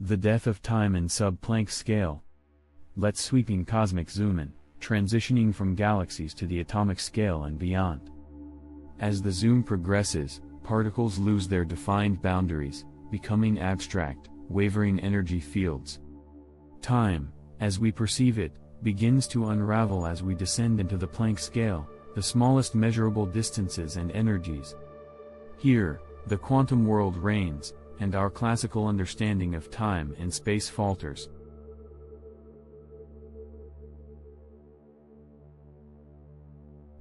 The death of time in subPlank scale. Let's sweeping cosmic zoom in, transitioning from galaxies to the atomic scale and beyond. As the zoom progresses, particles lose their defined boundaries, becoming abstract, wavering energy fields. Time, as we perceive it, begins to unravel as we descend into the Planck scale, the smallest measurable distances and energies. Here, the quantum world reigns, and our classical understanding of time and space falters.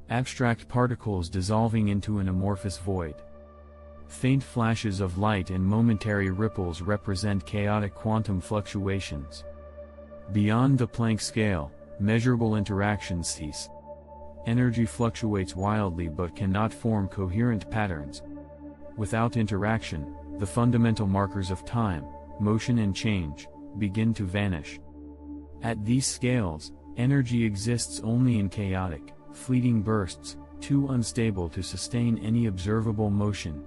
Abstract particles dissolving into an amorphous void. Faint flashes of light and momentary ripples represent chaotic quantum fluctuations. Beyond the Planck scale, measurable interactions cease. Energy fluctuates wildly but cannot form coherent patterns. Without interaction, the fundamental markers of time, motion and change, begin to vanish. At these scales, energy exists only in chaotic, fleeting bursts, too unstable to sustain any observable motion.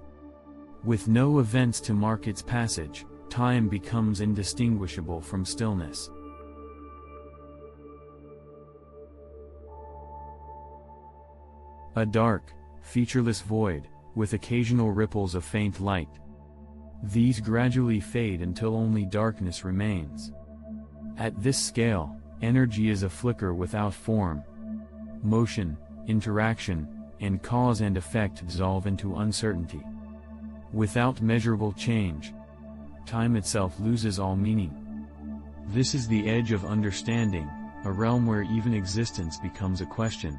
With no events to mark its passage, time becomes indistinguishable from stillness. A dark, featureless void, with occasional ripples of faint light. These gradually fade until only darkness remains. At this scale, energy is a flicker without form. Motion, interaction, and cause and effect dissolve into uncertainty. Without measurable change, time itself loses all meaning. This is the edge of understanding, a realm where even existence becomes a question.